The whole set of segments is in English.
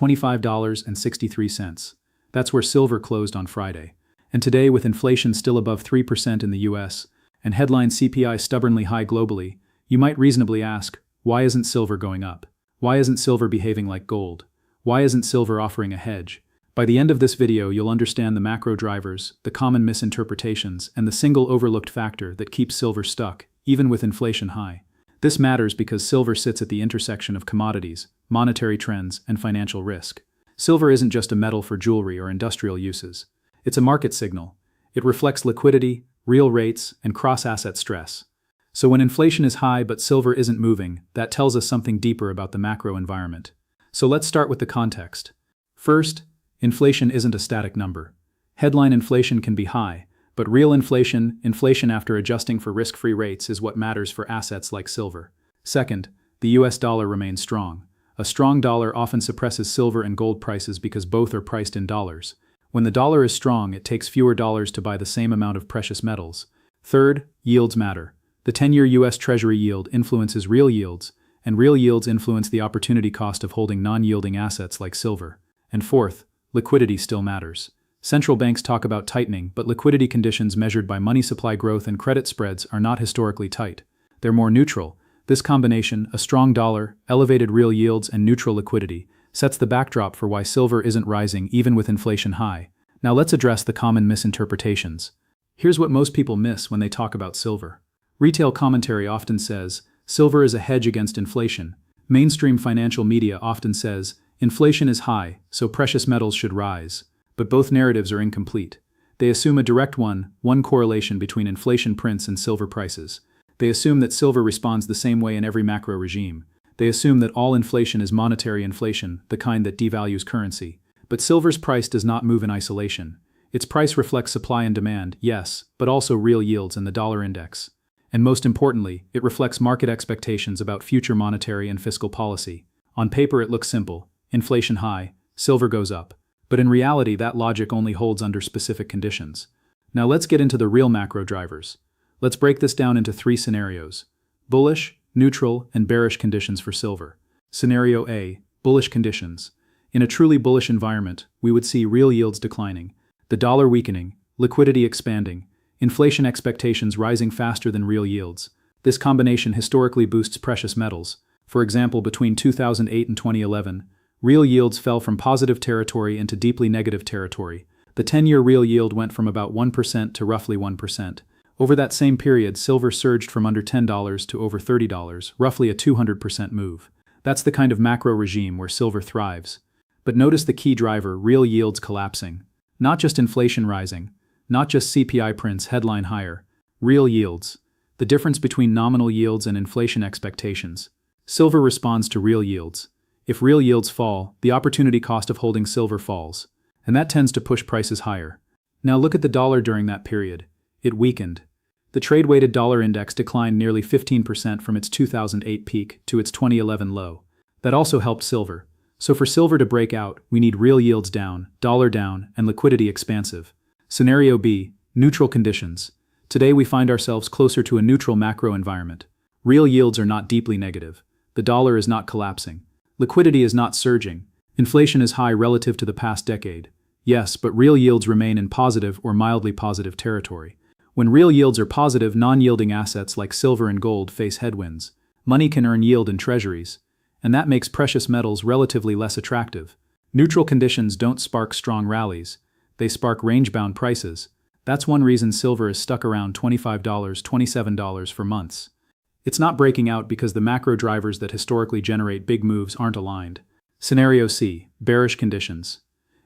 $25.63. That's where silver closed on Friday. And today, with inflation still above 3% in the US, and headline CPI stubbornly high globally, you might reasonably ask, why isn't silver going up? Why isn't silver behaving like gold? Why isn't silver offering a hedge? By the end of this video, you'll understand the macro drivers, the common misinterpretations, and the single overlooked factor that keeps silver stuck, even with inflation high. This matters because silver sits at the intersection of commodities, monetary trends, and financial risk. Silver isn't just a metal for jewelry or industrial uses. It's a market signal. It reflects liquidity, real rates, and cross-asset stress. So when inflation is high but silver isn't moving, that tells us something deeper about the macro environment. So let's start with the context. First, inflation isn't a static number. Headline inflation can be high, but real inflation after adjusting for risk-free rates, is what matters for assets like silver. Second, the US dollar remains strong. A strong dollar often suppresses silver and gold prices because both are priced in dollars. When the dollar is strong, it takes fewer dollars to buy the same amount of precious metals. Third, yields matter. The 10-year US Treasury yield influences real yields, and real yields influence the opportunity cost of holding non-yielding assets like silver. And fourth, liquidity still matters. Central banks talk about tightening, but liquidity conditions measured by money supply growth and credit spreads are not historically tight. They're more neutral. This combination, a strong dollar, elevated real yields, and neutral liquidity, sets the backdrop for why silver isn't rising even with inflation high. Now let's address the common misinterpretations. Here's what most people miss when they talk about silver. Retail commentary often says, silver is a hedge against inflation. Mainstream financial media often says, inflation is high, so precious metals should rise. But both narratives are incomplete. They assume a direct one correlation between inflation prints and silver prices. They assume that silver responds the same way in every macro regime. They assume that all inflation is monetary inflation, the kind that devalues currency. But silver's price does not move in isolation. Its price reflects supply and demand, yes, but also real yields and the dollar index. And most importantly, it reflects market expectations about future monetary and fiscal policy. On paper it looks simple. Inflation high, silver goes up. But in reality, that logic only holds under specific conditions. Now let's get into the real macro drivers. Let's break this down into three scenarios: bullish, neutral, and bearish conditions for silver. Scenario A, bullish conditions. In a truly bullish environment, we would see real yields declining, the dollar weakening, liquidity expanding, inflation expectations rising faster than real yields. This combination historically boosts precious metals. For example, between 2008 and 2011, real yields fell from positive territory into deeply negative territory. The 10-year real yield went from about 1% to roughly 1%. Over that same period, silver surged from under $10 to over $30, roughly a 200% move. That's the kind of macro regime where silver thrives. But notice the key driver: real yields collapsing. Not just inflation rising, not just CPI prints headline higher, real yields. The difference between nominal yields and inflation expectations. Silver responds to real yields. If real yields fall, the opportunity cost of holding silver falls, and that tends to push prices higher. Now look at the dollar during that period. It weakened. The trade-weighted dollar index declined nearly 15% from its 2008 peak to its 2011 low. That also helped silver. So for silver to break out, we need real yields down, dollar down, and liquidity expansive. Scenario B, neutral conditions. Today we find ourselves closer to a neutral macro environment. Real yields are not deeply negative. The dollar is not collapsing. Liquidity is not surging. Inflation is high relative to the past decade. Yes, but real yields remain in positive or mildly positive territory. When real yields are positive, non-yielding assets like silver and gold face headwinds. Money can earn yield in treasuries, and that makes precious metals relatively less attractive. Neutral conditions don't spark strong rallies. They spark range-bound prices. That's one reason silver is stuck around $25, $27 for months. It's not breaking out because the macro drivers that historically generate big moves aren't aligned. Scenario C, bearish conditions.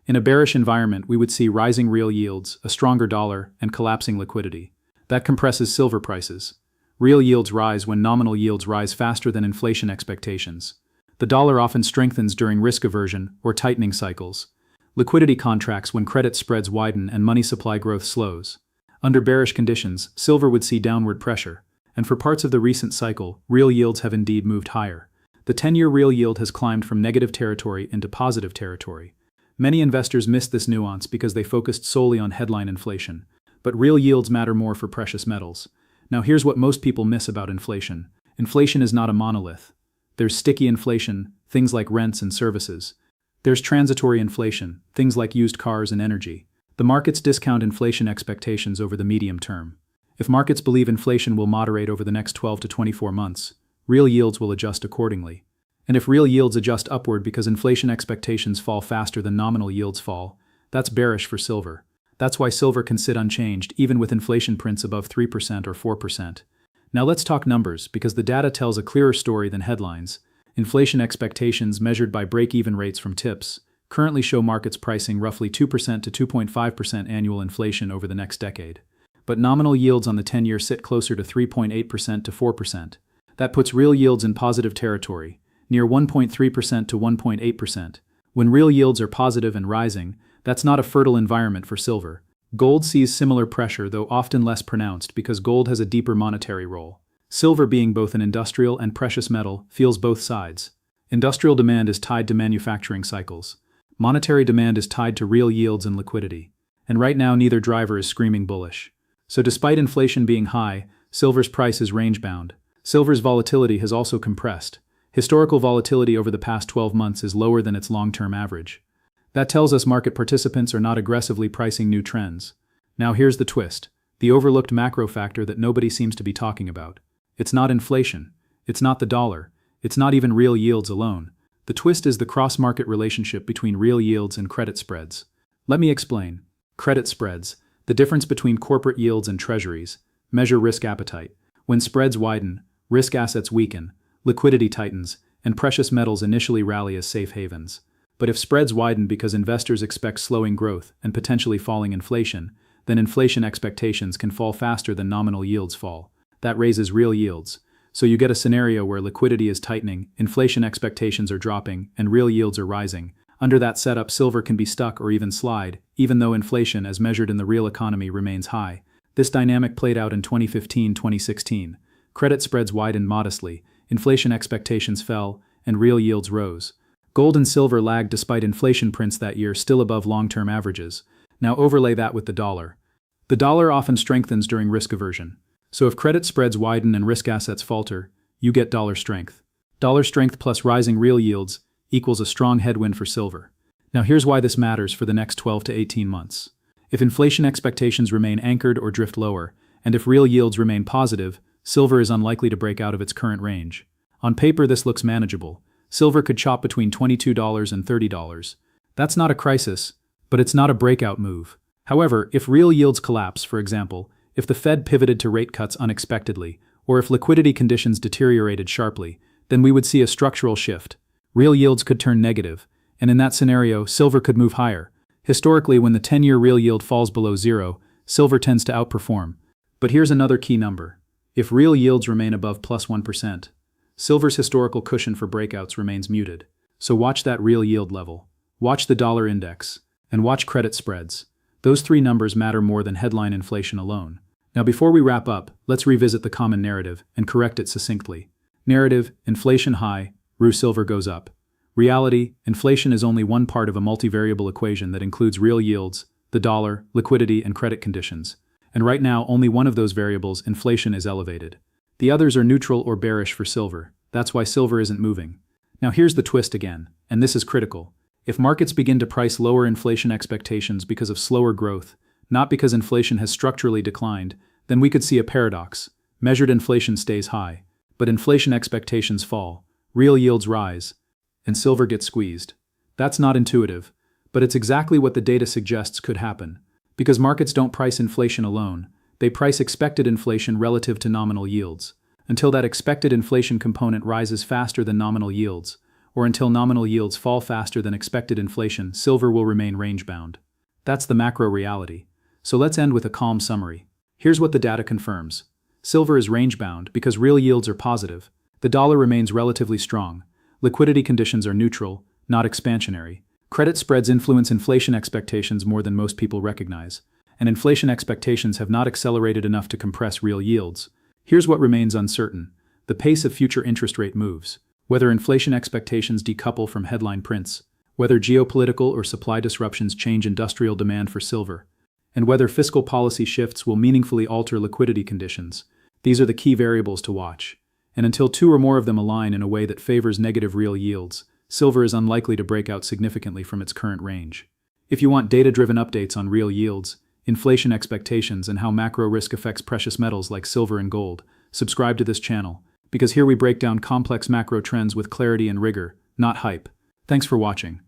In a bearish environment, we would see rising real yields, a stronger dollar, and collapsing liquidity. That compresses silver prices. Real yields rise when nominal yields rise faster than inflation expectations. The dollar often strengthens during risk aversion or tightening cycles. Liquidity contracts when credit spreads widen and money supply growth slows. Under bearish conditions, silver would see downward pressure. And for parts of the recent cycle, real yields have indeed moved higher. The 10-year real yield has climbed from negative territory into positive territory. Many investors missed this nuance because they focused solely on headline inflation. But real yields matter more for precious metals. Now here's what most people miss about inflation. Inflation is not a monolith. There's sticky inflation, things like rents and services. There's transitory inflation, things like used cars and energy. The markets discount inflation expectations over the medium term. If markets believe inflation will moderate over the next 12 to 24 months, real yields will adjust accordingly. And if real yields adjust upward because inflation expectations fall faster than nominal yields fall, that's bearish for silver. That's why silver can sit unchanged even with inflation prints above 3% or 4%. Now let's talk numbers, because the data tells a clearer story than headlines. Inflation expectations measured by break-even rates from TIPS currently show markets pricing roughly 2% to 2.5% annual inflation over the next decade. But nominal yields on the 10-year sit closer to 3.8% to 4%. That puts real yields in positive territory, near 1.3% to 1.8%. When real yields are positive and rising, that's not a fertile environment for silver. Gold sees similar pressure, though often less pronounced because gold has a deeper monetary role. Silver, being both an industrial and precious metal, feels both sides. Industrial demand is tied to manufacturing cycles. Monetary demand is tied to real yields and liquidity. And right now neither driver is screaming bullish. So despite inflation being high, silver's price is range-bound. Silver's volatility has also compressed. Historical volatility over the past 12 months is lower than its long-term average. That tells us market participants are not aggressively pricing new trends. Now here's the twist, the overlooked macro factor that nobody seems to be talking about. It's not inflation. It's not the dollar. It's not even real yields alone. The twist is the cross-market relationship between real yields and credit spreads. Let me explain. Credit spreads, the difference between corporate yields and treasuries, measure risk appetite. When spreads widen, risk assets weaken, liquidity tightens, and precious metals initially rally as safe havens. But if spreads widen because investors expect slowing growth and potentially falling inflation, then inflation expectations can fall faster than nominal yields fall. That raises real yields. So you get a scenario where liquidity is tightening, inflation expectations are dropping, and real yields are rising. Under that setup, silver can be stuck or even slide, even though inflation as measured in the real economy remains high. This dynamic played out in 2015-2016. Credit spreads widened modestly, inflation expectations fell, and real yields rose. Gold and silver lagged despite inflation prints that year still above long-term averages. Now overlay that with the dollar. The dollar often strengthens during risk aversion. So if credit spreads widen and risk assets falter, you get dollar strength. Dollar strength plus rising real yields equals a strong headwind for silver. Now here's why this matters for the next 12 to 18 months. If inflation expectations remain anchored or drift lower, and if real yields remain positive, silver is unlikely to break out of its current range. On paper, this looks manageable. Silver could chop between $22 and $30. That's not a crisis, but it's not a breakout move. However, if real yields collapse, for example, if the Fed pivoted to rate cuts unexpectedly, or if liquidity conditions deteriorated sharply, then we would see a structural shift. Real yields could turn negative, and in that scenario, silver could move higher. Historically, when the 10-year real yield falls below zero, silver tends to outperform. But here's another key number. If real yields remain above plus 1%, silver's historical cushion for breakouts remains muted. So watch that real yield level. Watch the dollar index. And watch credit spreads. Those three numbers matter more than headline inflation alone. Now before we wrap up, let's revisit the common narrative and correct it succinctly. Narrative, inflation high, RU silver goes up. Reality, inflation is only one part of a multivariable equation that includes real yields, the dollar, liquidity, and credit conditions. And right now, only one of those variables, inflation, is elevated. The others are neutral or bearish for silver. That's why silver isn't moving. Now here's the twist again, and this is critical. If markets begin to price lower inflation expectations because of slower growth, not because inflation has structurally declined, then we could see a paradox. Measured inflation stays high, but inflation expectations fall, real yields rise, and silver gets squeezed. That's not intuitive, but it's exactly what the data suggests could happen. Because markets don't price inflation alone, they price expected inflation relative to nominal yields. Until that expected inflation component rises faster than nominal yields, or until nominal yields fall faster than expected inflation, silver will remain range-bound. That's the macro reality. So let's end with a calm summary. Here's what the data confirms. Silver is range-bound because real yields are positive. The dollar remains relatively strong. Liquidity conditions are neutral, not expansionary. Credit spreads influence inflation expectations more than most people recognize, and inflation expectations have not accelerated enough to compress real yields. Here's what remains uncertain: the pace of future interest rate moves, whether inflation expectations decouple from headline prints, whether geopolitical or supply disruptions change industrial demand for silver, and whether fiscal policy shifts will meaningfully alter liquidity conditions. These are the key variables to watch. And until two or more of them align in a way that favors negative real yields, silver is unlikely to break out significantly from its current range. If you want data-driven updates on real yields, inflation expectations, and how macro risk affects precious metals like silver and gold, subscribe to this channel, because here we break down complex macro trends with clarity and rigor, not hype. Thanks for watching.